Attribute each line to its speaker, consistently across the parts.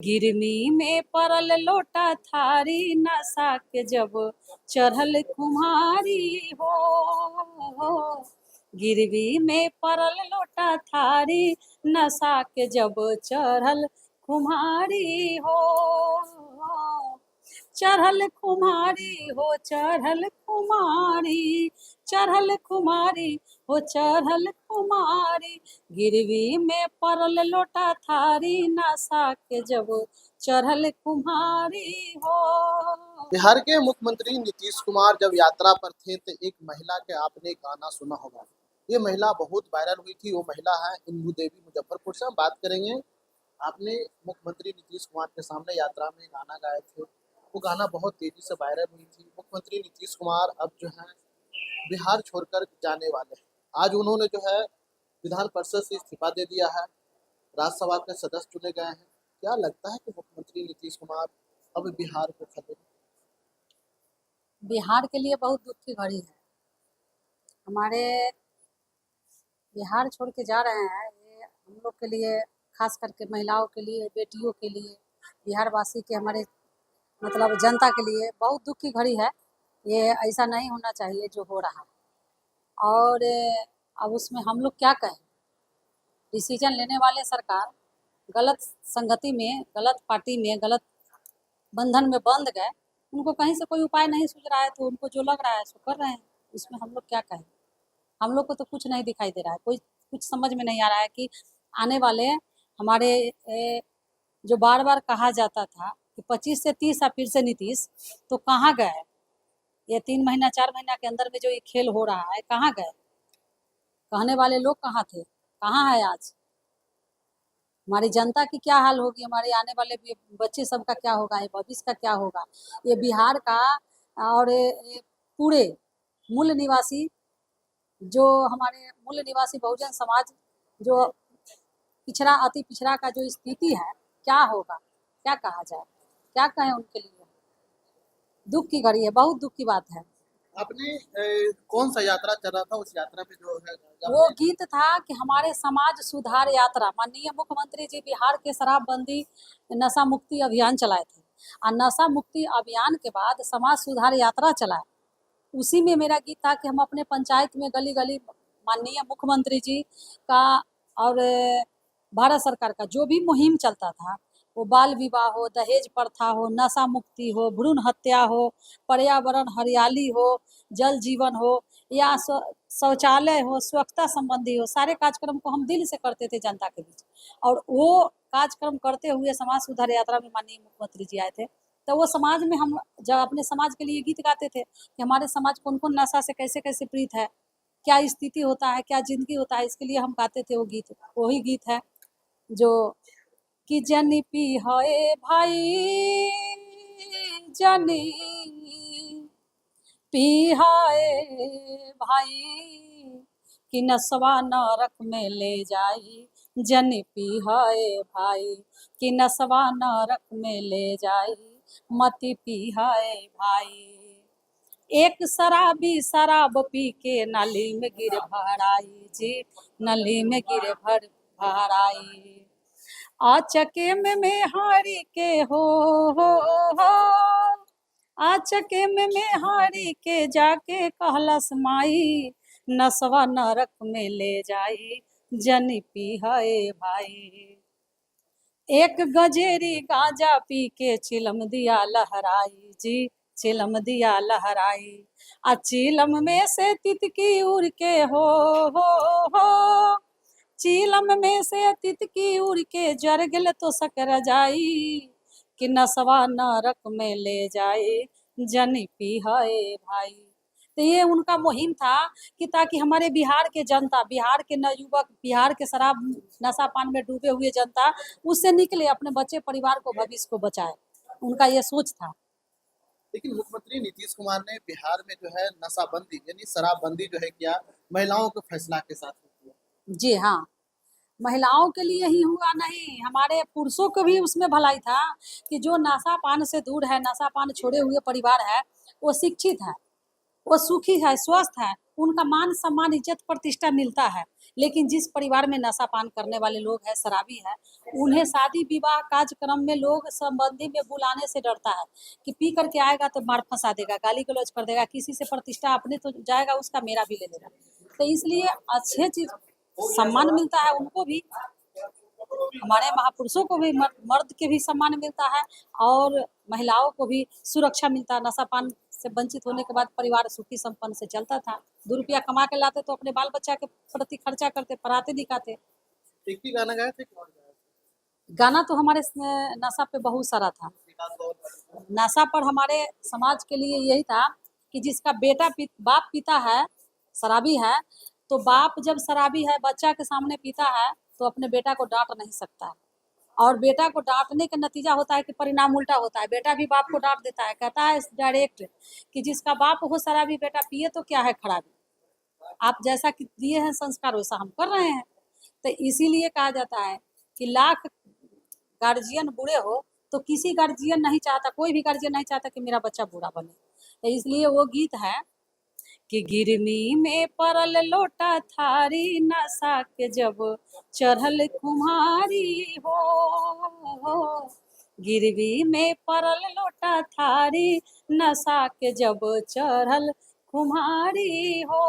Speaker 1: गिरनी में परल लोटा थारी नशा के जब चढ़ल कुम्हारी हो। गिरवी में परल लोटा थारी नशा के जब चढ़ल कुम्हारी हो। चढ़ल कुमारी हो चढ़ल कुमारी, चढ़ल कुमारी हो चढ़ल कुमारी। गिरवी में परल लोटा थारी नशा के जब चढ़ल कुम्हारी हो।
Speaker 2: बिहार के मुख्यमंत्री नीतीश कुमार जब यात्रा पर थे तो एक महिला के आपने गाना सुना होगा। ये महिला बहुत वायरल हुई थी। वो महिला है इंदु देवी। मुजफ्फरपुर से हम बात करेंगे। आपने मुख्यमंत्री नीतीश कुमार के सामने यात्रा में गाना गाए थे। वो गाना बहुत तेजी से वायरल हुई थी। मुख्यमंत्री नीतीश कुमार अब जो है बिहार छोड़कर जाने वाले हैं। आज उन्होंने जो है विधान परिषद से इस्तीफा दे दिया है। राज्यसभा के सदस्य चुने गए हैं। क्या लगता है कि मुख्यमंत्री नीतीश कुमार अब बिहार को खदेड़ेंगे?
Speaker 1: बिहार के लिए बहुत दुख की घड़ी है। हमारे बिहार छोड़ के जा रहे हैं। ये हम लोग के लिए, खास करके महिलाओं के लिए, बेटियों के लिए, बिहार वासी के, हमारे मतलब जनता के लिए बहुत दुख की घड़ी है। ये ऐसा नहीं होना चाहिए जो हो रहा है। और अब उसमें हम लोग क्या कहें। डिसीजन लेने वाले सरकार गलत संगति में, गलत पार्टी में, गलत बंधन में बंध गए। उनको कहीं से कोई उपाय नहीं सूझ रहा है तो उनको जो लग रहा है सो कर रहे हैं। इसमें हम लोग क्या कहें। हम लोग को तो कुछ नहीं दिखाई दे रहा है। कोई कुछ समझ में नहीं आ रहा है कि आने वाले हमारे जो बार बार कहा जाता था कि 25 से 30 और फिर से नीतीश, तो कहाँ गए। ये 3 महीना 4 महीना के अंदर में जो ये खेल हो रहा है, कहाँ गए। कहने वाले लोग कहाँ थे, कहाँ है आज। हमारी जनता की क्या हाल होगी, हमारे आने वाले बच्चे सबका क्या होगा, ये भविष्य का क्या होगा। ये बिहार का और ये पूरे मूल निवासी, जो हमारे मूल निवासी बहुजन समाज, जो पिछड़ा, अति पिछड़ा का जो स्थिति है, क्या होगा, क्या कहा जाए, क्या कहें उनके लिए। दुख की घड़ी है, बहुत दुख की बात है।
Speaker 2: आपने कौन सा यात्रा चल रहा था? उस यात्रा में जो है
Speaker 1: वो गीत था कि हमारे समाज सुधार यात्रा। माननीय मुख्यमंत्री जी बिहार के शराबबंदी नशा मुक्ति अभियान चलाए थे और नशा मुक्ति अभियान के बाद समाज सुधार यात्रा चलाए। उसी में मेरा गीत था कि हम अपने पंचायत में गली गली माननीय मुख्यमंत्री जी का और भारत सरकार का जो भी मुहिम चलता था, वो बाल विवाह हो, दहेज प्रथा हो, नशा मुक्ति हो, भ्रूण हत्या हो, पर्यावरण हरियाली हो, जल जीवन हो, या शौचालय हो, स्वच्छता संबंधी हो, सारे कार्यक्रम को हम दिल से करते थे जनता के बीच। और वो कार्यक्रम करते हुए समाज सुधार यात्रा में माननीय मुख्यमंत्री जी आए थे। तो वो समाज में हम जब अपने समाज के लिए गीत गाते थे कि हमारे समाज कौन कौन नशा से कैसे कैसे पीड़ित है, क्या स्थिति होता है, क्या जिंदगी होता है, इसके लिए हम गाते थे वो गीत। वही गीत है जो कि जनी पी है भाई, जनी पी है भाई, कि नसवा नरक में ले जाई। जनी पी है भाई, कि नसवा नरक में ले जाई। मती पी है भाई। एक शराबी शराब पी के नाली में गिर भराई जी, नली में गिर भराई। आचके में हारी के हो, आचके में हारी के जाके कहलस माई, नसवा नरक में ले जाई। जनी पी है भाई। एक गजेरी गांजा पी के चिलम दिया लहराई जी, चिलम दिया लहराई। आ चिलम में से तितकी उड़ के हो, चिलम में से तितकी उड़ के जर गेल तो सकर जाई, कि नसवा नरक में ले जाए। जनी पी है भाई। तो ये उनका मुहिम था कि ताकि हमारे बिहार के जनता, बिहार के नवयुवक, बिहार के शराब नशा पान में डूबे हुए जनता उससे निकले, अपने बच्चे परिवार को, भविष्य को बचाए। उनका ये सोच था।
Speaker 2: लेकिन मुख्यमंत्री नीतीश कुमार ने बिहार में जो है नशाबंदी यानी शराबबंदी जो है किया, महिलाओं के फैसला के साथ किया।
Speaker 1: जी हाँ, महिलाओं के लिए ही हुआ नहीं, हमारे पुरुषों को भी उसमें भलाई था कि जो नशा पान से दूर है, नशा पान छोड़े हुए परिवार है, वो शिक्षित है, वो सुखी है, स्वस्थ है, उनका मान सम्मान इज्जत प्रतिष्ठा मिलता है। लेकिन जिस परिवार में नशा पान करने वाले लोग हैं, शराबी है, उन्हें शादी विवाह कार्यक्रम में लोग संबंधी में बुलाने से डरता है कि पी करके आएगा तो मार फंसा देगा, गाली गलौज कर देगा, किसी से प्रतिष्ठा अपने तो जाएगा, उसका मेरा भी ले लेगा। तो इसलिए अच्छे चीज सम्मान मिलता है उनको भी, हमारे महापुरुषों को भी, मर्द के भी सम्मान मिलता है और महिलाओं को भी सुरक्षा मिलता है। नशा पान से वंचित होने के बाद परिवार सुखी संपन्न से चलता था। 2 रुपया कमा के लाते तो अपने बाल बच्चा के प्रति खर्चा करते, पढ़ाते लिखाते।
Speaker 2: एक ही गाना गाए थे कि और गाए
Speaker 1: गाना तो हमारे नशा पे बहुत सारा था।
Speaker 2: थे?
Speaker 1: नशा पर हमारे समाज के लिए यही था कि जिसका बाप पीता है, शराबी है, तो बाप जब शराबी है, बच्चा के सामने पीता है, तो अपने बेटा को डांट नहीं सकता है। और बेटा को डांटने का नतीजा होता है कि परिणाम उल्टा होता है, बेटा भी बाप को डांट देता है, कहता है डायरेक्ट कि जिसका बाप हो शराबी, बेटा पिए तो क्या है खराबी, आप जैसा कि दिए हैं संस्कार वैसा हम कर रहे हैं। तो इसीलिए कहा जाता है कि लाख गार्जियन बुरे हो तो किसी गार्जियन नहीं चाहता, कोई भी गार्जियन नहीं चाहता कि मेरा बच्चा बुरा बने। तो इसलिए वो गीत है कि गिरनी में परल लोटा थारी, नशा के जब चढ़ल कुम्हारी हो। गिरवी में परल लोटा थारी, नशा के जब चढ़ल कुम्हारी हो।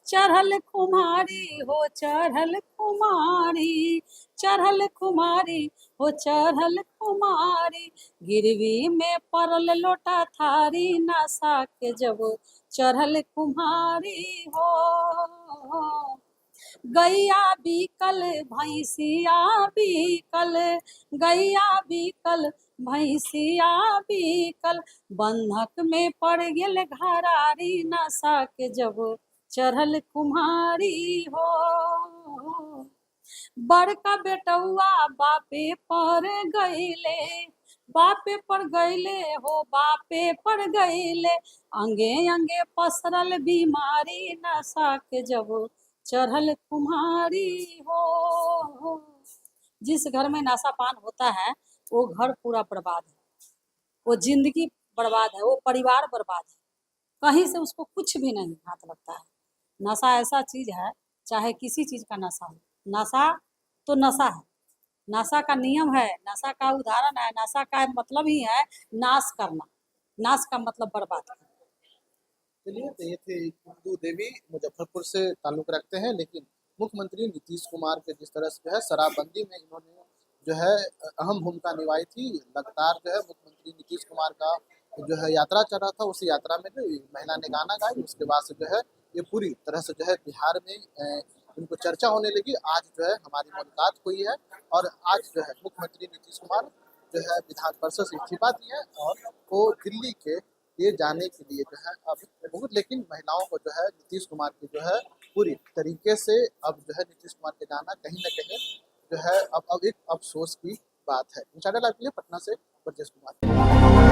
Speaker 1: चढ़ल कुमारी हो, चढ़ल कुमारी, चढ़ल कुमारी हो, चढ़ल कुमारी। गिरवी में परल लोटा थारी, नशा के जब चढ़ल कुम्हारी हो। गैया बिकल भैंसिया बिकल, गैया बिकल भैंसिया बिकल, बंधक में पड़ गेल घरारी, नशा के जब चढ़ल कुम्हारी हो। बड़का बेटौआ बापे पर गईले, बापे पर गईले हो, बापे पर गईले, अंगे अंगे पसरल बीमारी, नशा के जब चढ़ल कुम्हारी हो। जिस घर में नशा पान होता है वो घर पूरा बर्बाद है, वो जिंदगी बर्बाद है, वो परिवार बर्बाद है, कहीं से उसको कुछ भी नहीं हाथ लगता है। नशा ऐसा चीज है, चाहे किसी चीज का नशा हो, नशा तो नशा है, नशा का नियम है, नशा का उदाहरण है, नशा का मतलब ही है नाश करना, नाश का मतलब बर्बाद करना।
Speaker 2: चलिए, तो ये थे इंदु देवी, मुजफ्फरपुर से ताल्लुक रखते हैं, लेकिन मुख्यमंत्री नीतीश कुमार के जिस तरह से जो है शराबबंदी में इन्होंने जो है अहम भूमिका निभाई थी। लगातार जो है मुख्यमंत्री नीतीश कुमार का जो है यात्रा चल रहा था, उस यात्रा में जो महिला ने गाना गाई, उसके बाद से जो है ये पूरी तरह से जो है बिहार में इनको चर्चा होने लगी। आज जो है हमारी मुलाकात हुई है और आज जो है मुख्यमंत्री नीतीश कुमार जो है विधान परिषद से इस्तीफा दिए और वो दिल्ली के ये जाने के लिए जो है अब बहुत, लेकिन महिलाओं को जो है नीतीश कुमार की जो है पूरी तरीके से अब जो है नीतीश कुमार के जाना कहीं न कहीं जो है अब एक अफसोस की बात है। इंशाल्लाह के लिए पटना से ब्रजेश कुमार।